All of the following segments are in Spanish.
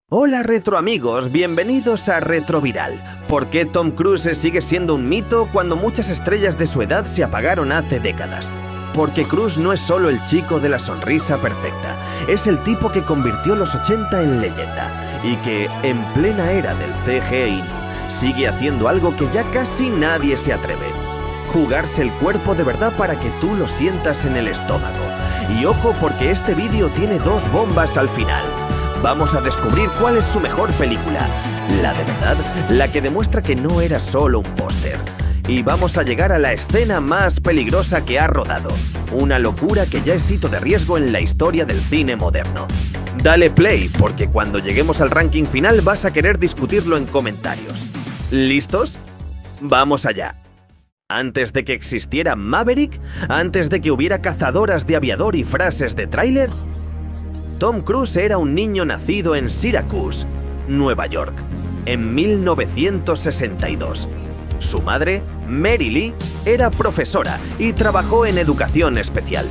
Hola retroamigos, bienvenidos a Retroviral. ¿Por qué Tom Cruise sigue siendo un mito cuando muchas estrellas de su edad se apagaron hace décadas? Porque Cruise no es solo el chico de la sonrisa perfecta, es el tipo que convirtió los 80 en leyenda y que, en plena era del CGI, sigue haciendo algo que ya casi nadie se atreve: jugarse el cuerpo de verdad para que tú lo sientas en el estómago. Y ojo, porque este vídeo tiene dos bombas al final. Vamos a descubrir cuál es su mejor película, la de verdad, la que demuestra que no era solo un póster. Y vamos a llegar a la escena más peligrosa que ha rodado, una locura que ya es hito de riesgo en la historia del cine moderno. Dale play, porque cuando lleguemos al ranking final vas a querer discutirlo en comentarios. ¿Listos? ¡Vamos allá! Antes de que existiera Maverick, antes de que hubiera cazadoras de aviador y frases de tráiler, Tom Cruise era un niño nacido en Syracuse, Nueva York, en 1962. Su madre, Mary Lee, era profesora y trabajó en educación especial.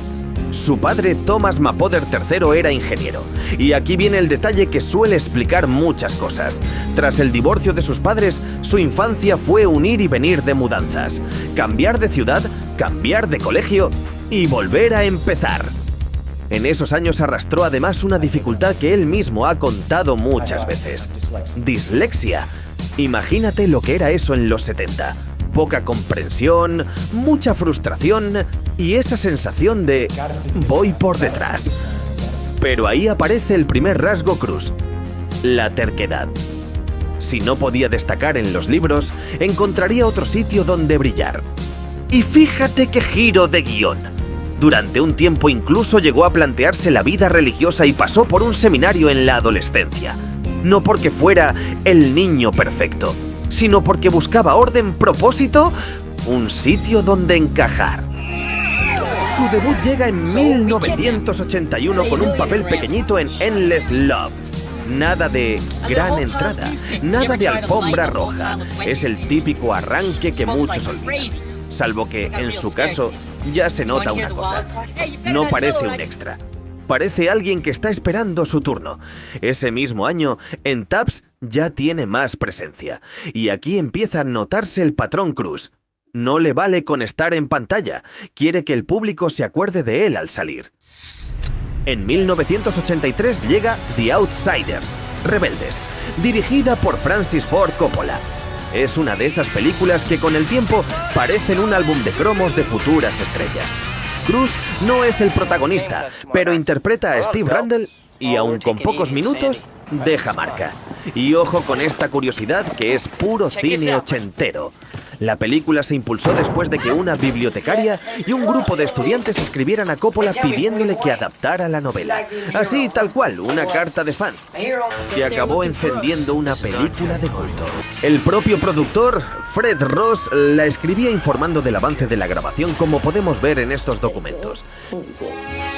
Su padre, Thomas Mapother III, era ingeniero. Y aquí viene el detalle que suele explicar muchas cosas. Tras el divorcio de sus padres, su infancia fue un ir y venir de mudanzas. Cambiar de ciudad, cambiar de colegio y volver a empezar. En esos años arrastró además una dificultad que él mismo ha contado muchas veces: dislexia. Imagínate lo que era eso en los 70. Poca comprensión, mucha frustración y esa sensación de voy por detrás. Pero ahí aparece el primer rasgo Cruise: la terquedad. Si no podía destacar en los libros, encontraría otro sitio donde brillar. Y fíjate qué giro de guión. Durante un tiempo incluso llegó a plantearse la vida religiosa y pasó por un seminario en la adolescencia. No porque fuera el niño perfecto, sino porque buscaba orden, propósito, un sitio donde encajar. Su debut llega en 1981 con un papel pequeñito en Endless Love. Nada de gran entrada, nada de alfombra roja. Es el típico arranque que muchos olvidan. Salvo que, en su caso, ya se nota una cosa: no parece un extra. Parece alguien que está esperando su turno. Ese mismo año, en Tubbs ya tiene más presencia. Y aquí empieza a notarse el patrón Cruise. No le vale con estar en pantalla. Quiere que el público se acuerde de él al salir. En 1983 llega The Outsiders, Rebeldes, dirigida por Francis Ford Coppola. Es una de esas películas que con el tiempo parecen un álbum de cromos de futuras estrellas. Cruise no es el protagonista, pero interpreta a Steve Randall y, aun con pocos minutos, deja marca. Y ojo con esta curiosidad que es puro cine ochentero. La película se impulsó después de que una bibliotecaria y un grupo de estudiantes escribieran a Coppola pidiéndole que adaptara la novela. Así, tal cual, una carta de fans, que acabó encendiendo una película de culto. El propio productor, Fred Ross, la escribía informando del avance de la grabación, como podemos ver en estos documentos.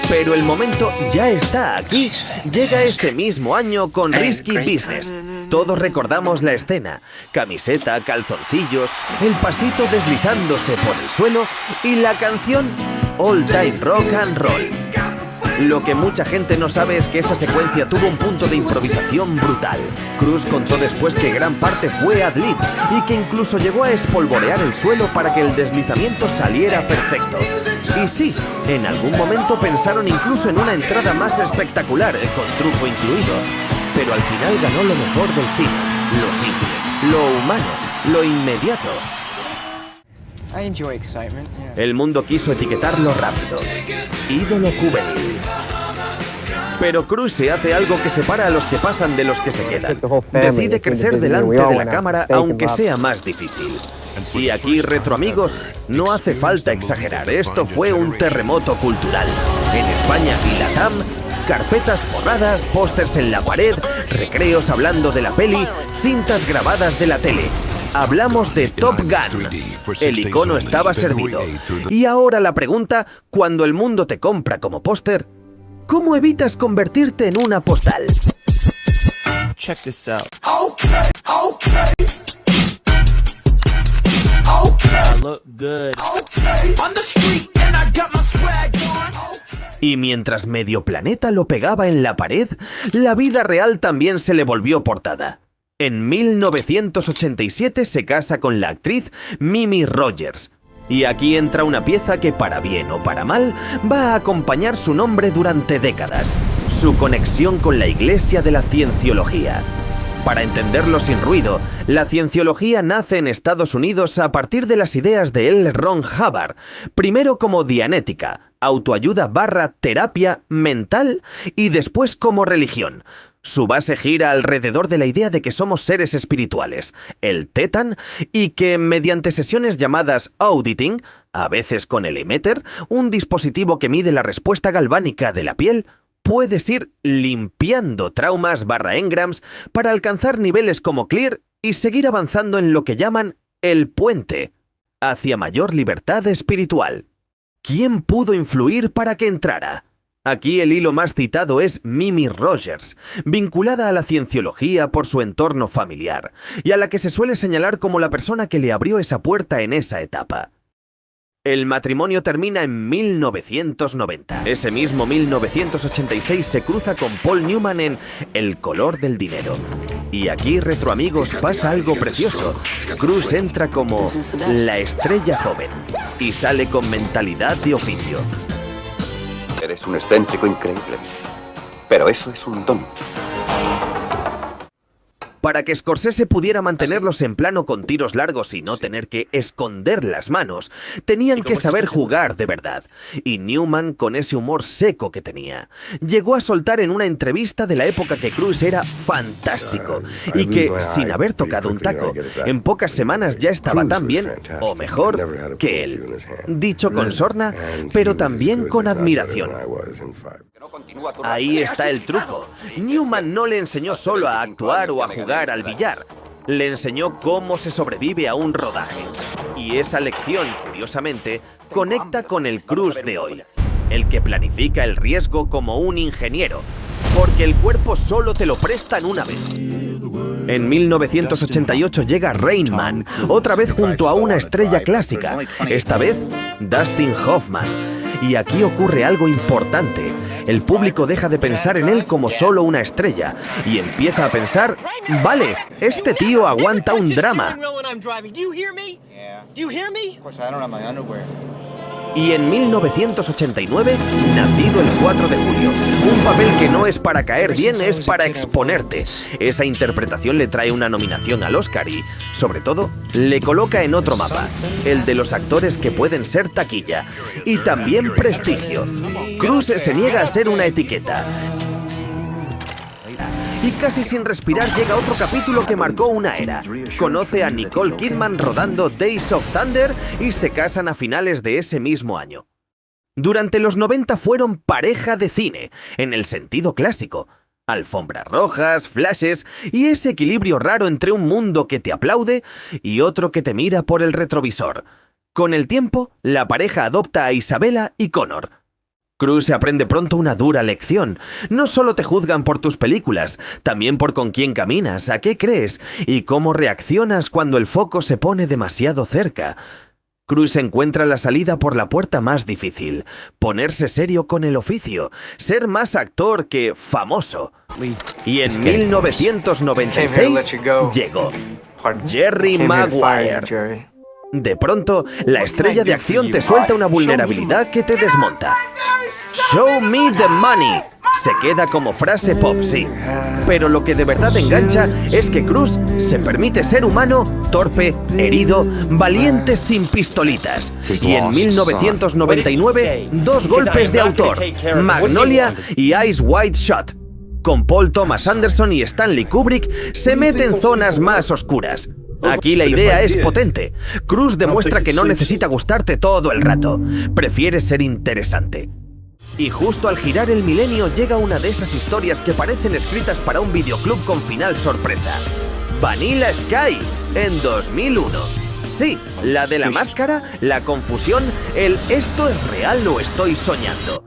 Pero el momento ya está aquí. Llega ese mismo año con Risky Business. Todos recordamos la escena: camiseta, calzoncillos, el pasito deslizándose por el suelo y la canción All Time Rock and Roll. Lo que mucha gente no sabe es que esa secuencia tuvo un punto de improvisación brutal. Cruise contó después que gran parte fue ad-lib y que incluso llegó a espolvorear el suelo para que el deslizamiento saliera perfecto. Y sí, en algún momento pensaron incluso en una entrada más espectacular, con truco incluido. Pero al final ganó lo mejor del cine: lo simple, lo humano, lo inmediato. El mundo quiso etiquetarlo rápido: ídolo juvenil. Pero Cruise se hace algo que separa a los que pasan de los que se quedan. Decide crecer delante de la cámara, aunque sea más difícil. Y aquí, retroamigos, no hace falta exagerar. Esto fue un terremoto cultural. En España y Latam, carpetas forradas, pósters en la pared, recreos hablando de la peli, cintas grabadas de la tele. Hablamos de Top Gun. El icono estaba servido. Y ahora la pregunta: cuando el mundo te compra como póster, ¿cómo evitas convertirte en una postal? Check this out. I look good. On the street and I got my swag on. Y mientras Medio Planeta lo pegaba en la pared, la vida real también se le volvió portada. En 1987 se casa con la actriz Mimi Rogers. Y aquí entra una pieza que, para bien o para mal, va a acompañar su nombre durante décadas: su conexión con la Iglesia de la Cienciología. Para entenderlo sin ruido, la Cienciología nace en Estados Unidos a partir de las ideas de L. Ron Hubbard, primero como dianética, autoayuda / terapia mental, y después como religión. Su base gira alrededor de la idea de que somos seres espirituales, el Tetan, y que mediante sesiones llamadas auditing, a veces con el emitter, un dispositivo que mide la respuesta galvánica de la piel, puedes ir limpiando traumas / engrams para alcanzar niveles como clear y seguir avanzando en lo que llaman el puente hacia mayor libertad espiritual. ¿Quién pudo influir para que entrara? Aquí el hilo más citado es Mimi Rogers, vinculada a la cienciología por su entorno familiar, y a la que se suele señalar como la persona que le abrió esa puerta en esa etapa. El matrimonio termina en 1990. Ese mismo 1986 se cruza con Paul Newman en El color del dinero. Y aquí, retroamigos, pasa algo precioso. Cruise entra como la estrella joven y sale con mentalidad de oficio. Eres un excéntrico increíble, pero eso es un don. Para que Scorsese pudiera mantenerlos en plano con tiros largos y no tener que esconder las manos, tenían que saber jugar de verdad. Y Newman, con ese humor seco que tenía, llegó a soltar en una entrevista de la época que Cruise era fantástico y que, sin haber tocado un taco, en pocas semanas ya estaba tan bien, o mejor, que él. Dicho con sorna, pero también con admiración. Ahí está el truco. Newman no le enseñó solo a actuar o a jugar al billar. Le enseñó cómo se sobrevive a un rodaje. Y esa lección, curiosamente, conecta con el Cruise de hoy. El que planifica el riesgo como un ingeniero. Porque el cuerpo solo te lo prestan una vez. En 1988 llega Rain Man, otra vez junto a una estrella clásica, esta vez Dustin Hoffman. Y aquí ocurre algo importante. El público deja de pensar en él como solo una estrella y empieza a pensar, vale, este tío aguanta un drama. Y en 1989, nacido el 4 de julio. Un papel que no es para caer bien, es para exponerte. Esa interpretación le trae una nominación al Oscar y, sobre todo, le coloca en otro mapa, el de los actores que pueden ser taquilla. Y también prestigio. Cruise se niega a ser una etiqueta. Y casi sin respirar llega otro capítulo que marcó una era. Conoce a Nicole Kidman rodando Days of Thunder y se casan a finales de ese mismo año. Durante los 90 fueron pareja de cine, en el sentido clásico. Alfombras rojas, flashes y ese equilibrio raro entre un mundo que te aplaude y otro que te mira por el retrovisor. Con el tiempo, la pareja adopta a Isabella y Connor. Cruise aprende pronto una dura lección. No solo te juzgan por tus películas, también por con quién caminas, a qué crees y cómo reaccionas cuando el foco se pone demasiado cerca. Cruise encuentra la salida por la puerta más difícil: ponerse serio con el oficio, ser más actor que famoso. Y en 1996 llegó Jerry Maguire. De pronto, la estrella de acción te suelta una vulnerabilidad que te desmonta. Show me the money. Se queda como frase pop, sí. Pero lo que de verdad engancha es que Cruise se permite ser humano, torpe, herido, valiente sin pistolitas. Y en 1999, 2 golpes de autor: Magnolia y Eyes Wide Shut. Con Paul Thomas Anderson y Stanley Kubrick se mete en zonas más oscuras. Aquí la idea es potente. Cruise demuestra que no necesita gustarte todo el rato. Prefiere ser interesante. Y justo al girar el milenio llega una de esas historias que parecen escritas para un videoclub con final sorpresa. Vanilla Sky, en 2001. Sí, la de la máscara, la confusión, el ¿esto es real o estoy soñando?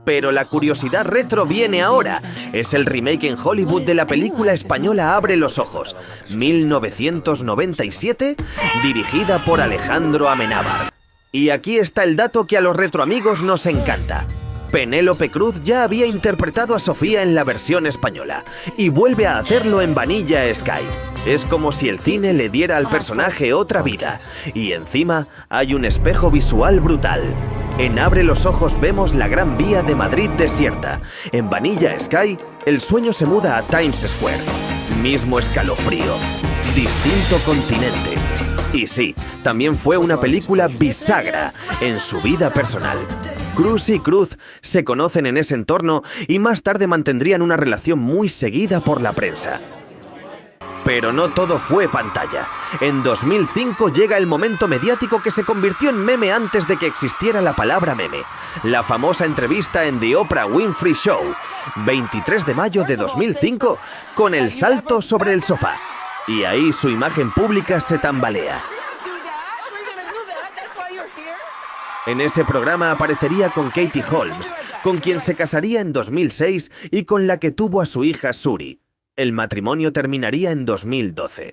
Pero la curiosidad retro viene ahora. Es el remake en Hollywood de la película española Abre los ojos, 1997, dirigida por Alejandro Amenábar. Y aquí está el dato que a los retroamigos nos encanta. Penélope Cruz ya había interpretado a Sofía en la versión española y vuelve a hacerlo en Vanilla Sky. Es como si el cine le diera al personaje otra vida, y encima hay un espejo visual brutal. En Abre los ojos vemos la Gran Vía de Madrid desierta. En Vanilla Sky, el sueño se muda a Times Square. Mismo escalofrío, distinto continente. Y sí, también fue una película bisagra en su vida personal. Cruise y Cruz se conocen en ese entorno y más tarde mantendrían una relación muy seguida por la prensa. Pero no todo fue pantalla. En 2005 llega el momento mediático que se convirtió en meme antes de que existiera la palabra meme. La famosa entrevista en The Oprah Winfrey Show, 23 de mayo de 2005, con el salto sobre el sofá. Y ahí su imagen pública se tambalea. En ese programa aparecería con Katie Holmes, con quien se casaría en 2006 y con la que tuvo a su hija Suri. El matrimonio terminaría en 2012.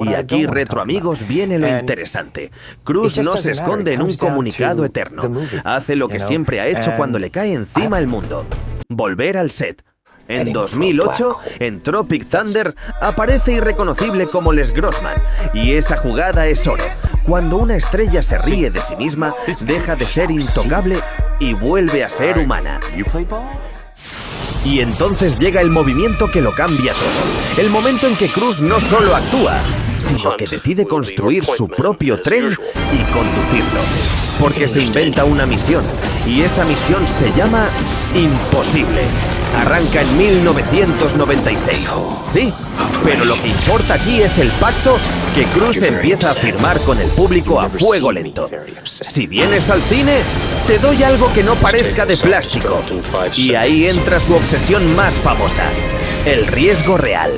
Y aquí, retroamigos, viene lo interesante. Cruz no se esconde en un comunicado eterno. Hace lo que siempre ha hecho cuando le cae encima el mundo: volver al set. En 2008, en Tropic Thunder, aparece irreconocible como Les Grossman, y esa jugada es oro. Cuando una estrella se ríe de sí misma, deja de ser intocable y vuelve a ser humana. Y entonces llega el movimiento que lo cambia todo. El momento en que Cruz no solo actúa, sino que decide construir su propio tren y conducirlo. Porque se inventa una misión, y esa misión se llama Imposible. Arranca en 1996. Sí, pero lo que importa aquí es el pacto que Cruz empieza a firmar con el público a fuego lento. Si vienes al cine, te doy algo que no parezca de plástico. Y ahí entra su obsesión más famosa: el riesgo real.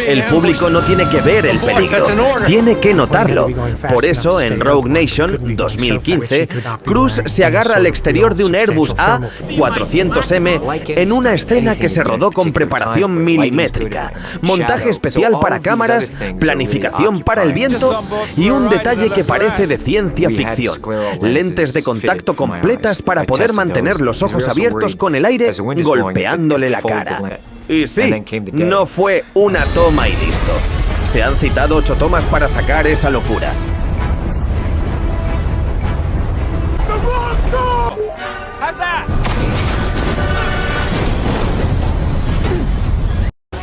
El público no tiene que ver el peligro, tiene que notarlo. Por eso, en Rogue Nation 2015, Cruz se agarra al exterior de un Airbus A400M en una escena que se rodó con preparación milimétrica, montaje especial para cámaras, planificación para el viento y un detalle que parece de ciencia ficción: lentes de contacto completas para poder mantener los ojos abiertos con el aire golpeándole la cara. Y sí, no fue una toma y listo. Se han citado 8 tomas para sacar esa locura.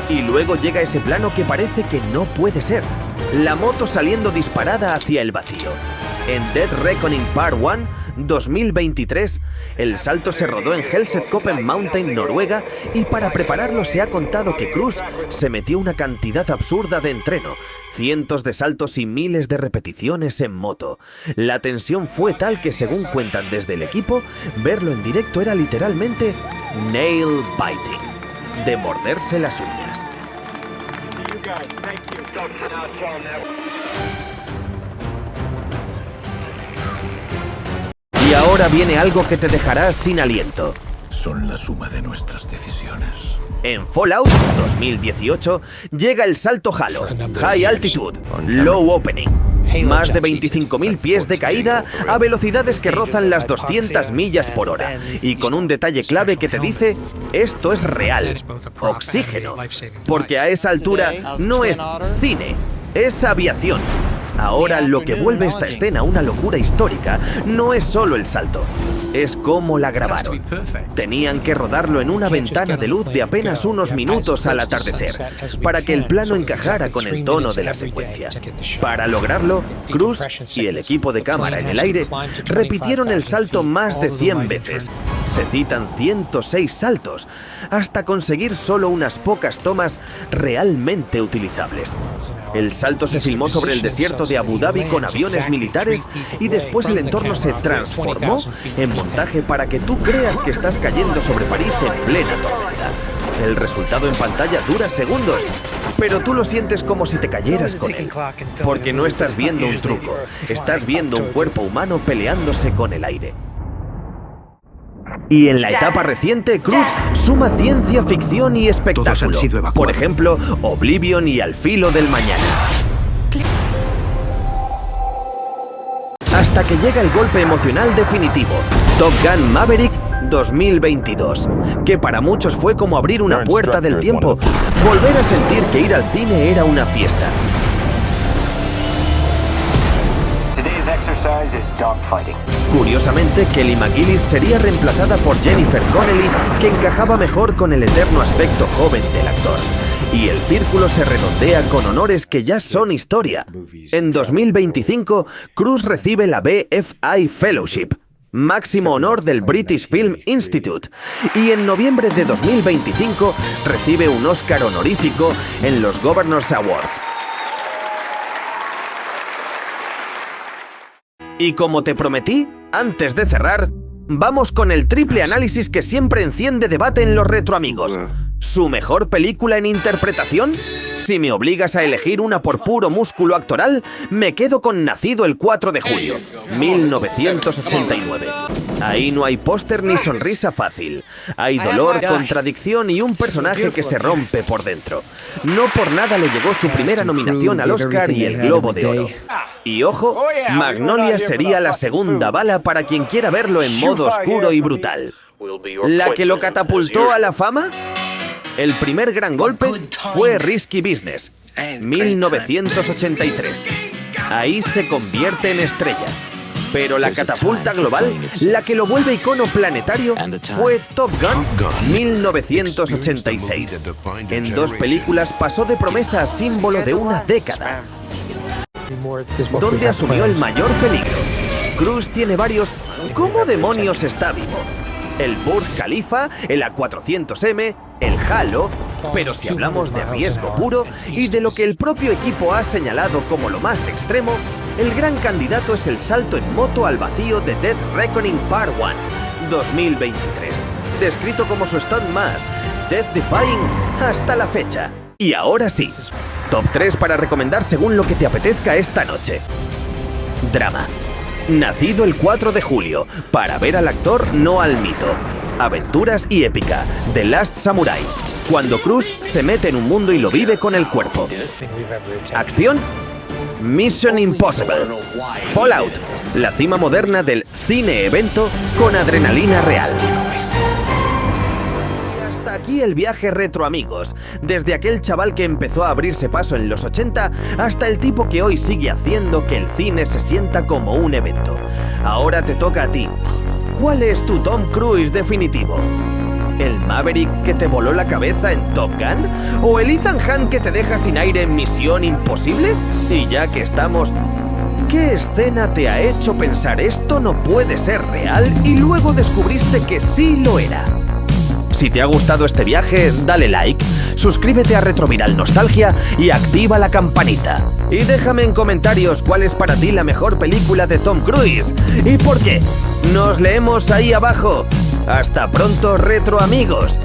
Y luego llega ese plano que parece que no puede ser: la moto saliendo disparada hacia el vacío. En Dead Reckoning Part 1, 2023, el salto se rodó en Helsetkoppen Mountain, Noruega, y para prepararlo se ha contado que Cruz se metió una cantidad absurda de entreno, cientos de saltos y miles de repeticiones en moto. La tensión fue tal que, según cuentan desde el equipo, verlo en directo era literalmente nail biting, de morderse las uñas. Y ahora viene algo que te dejará sin aliento. Son la suma de nuestras decisiones. En Fallout 2018 llega el salto Halo, High Altitude, Low Opening. Más de 25.000 pies de caída a velocidades que rozan las 200 millas por hora. Y con un detalle clave que te dice: esto es real, oxígeno. Porque a esa altura no es cine, es aviación. Ahora, lo que vuelve esta escena una locura histórica no es solo el salto, es cómo la grabaron. Tenían que rodarlo en una ventana de luz de apenas unos minutos al atardecer, para que el plano encajara con el tono de la secuencia. Para lograrlo, Cruz y el equipo de cámara en el aire repitieron el salto más de 100 veces. Se citan 106 saltos, hasta conseguir solo unas pocas tomas realmente utilizables. El salto se filmó sobre el desierto de Abu Dhabi con aviones militares y después el entorno se transformó en montaje para que tú creas que estás cayendo sobre París en plena tormenta. El resultado en pantalla dura segundos, pero tú lo sientes como si te cayeras con él, porque no estás viendo un truco, estás viendo un cuerpo humano peleándose con el aire. Y en la etapa reciente, Cruz suma ciencia ficción y espectáculo. Por ejemplo, Oblivion y Al filo del mañana. Hasta que llega el golpe emocional definitivo: Top Gun Maverick 2022, que para muchos fue como abrir una puerta del tiempo, volver a sentir que ir al cine era una fiesta. Curiosamente, Kelly McGillis sería reemplazada por Jennifer Connelly, que encajaba mejor con el eterno aspecto joven del actor. Y el círculo se redondea con honores que ya son historia. En 2025, Cruise recibe la BFI Fellowship, máximo honor del British Film Institute, y en noviembre de 2025 recibe un Oscar honorífico en los Governors Awards. Y como te prometí, antes de cerrar, vamos con el triple análisis que siempre enciende debate en los retroamigos. ¿Su mejor película en interpretación? Si me obligas a elegir una por puro músculo actoral, me quedo con Nacido el 4 de julio, 1989. Ahí no hay póster ni sonrisa fácil. Hay dolor, contradicción y un personaje que se rompe por dentro. No por nada le llegó su primera nominación al Oscar y el Globo de Oro. Y ojo, Magnolia sería la segunda bala para quien quiera verlo en modo oscuro y brutal. ¿La que lo catapultó a la fama? El primer gran golpe fue Risky Business, 1983. Ahí se convierte en estrella. Pero la catapulta global, la que lo vuelve icono planetario, fue Top Gun, 1986. En 2 películas pasó de promesa a símbolo de una década, donde asumió el mayor peligro. Cruise tiene varios ¿cómo demonios está vivo? El Burj Khalifa, el A400M, el Halo, pero si hablamos de riesgo puro y de lo que el propio equipo ha señalado como lo más extremo, el gran candidato es el salto en moto al vacío de Death Reckoning Part 1, 2023, descrito como su stunt más Death Defying hasta la fecha. Y ahora sí, top 3 para recomendar según lo que te apetezca esta noche. Drama. Nacido el 4 de julio, para ver al actor, no al mito. Aventuras y épica, The Last Samurai, cuando Cruise se mete en un mundo y lo vive con el cuerpo. Acción, Mission Impossible. Fallout, la cima moderna del cine-evento con adrenalina real. Hasta aquí el viaje retro, amigos. Desde aquel chaval que empezó a abrirse paso en los 80 hasta el tipo que hoy sigue haciendo que el cine se sienta como un evento. Ahora te toca a ti. ¿Cuál es tu Tom Cruise definitivo? ¿El Maverick que te voló la cabeza en Top Gun? ¿O el Ethan Hunt que te deja sin aire en Misión Imposible? Y ya que estamos, ¿qué escena te ha hecho pensar esto no puede ser real y luego descubriste que sí lo era? Si te ha gustado este viaje, dale like, suscríbete a Retroviral Nostalgia y activa la campanita. Y déjame en comentarios cuál es para ti la mejor película de Tom Cruise y por qué. Nos leemos ahí abajo. Hasta pronto, retro amigos.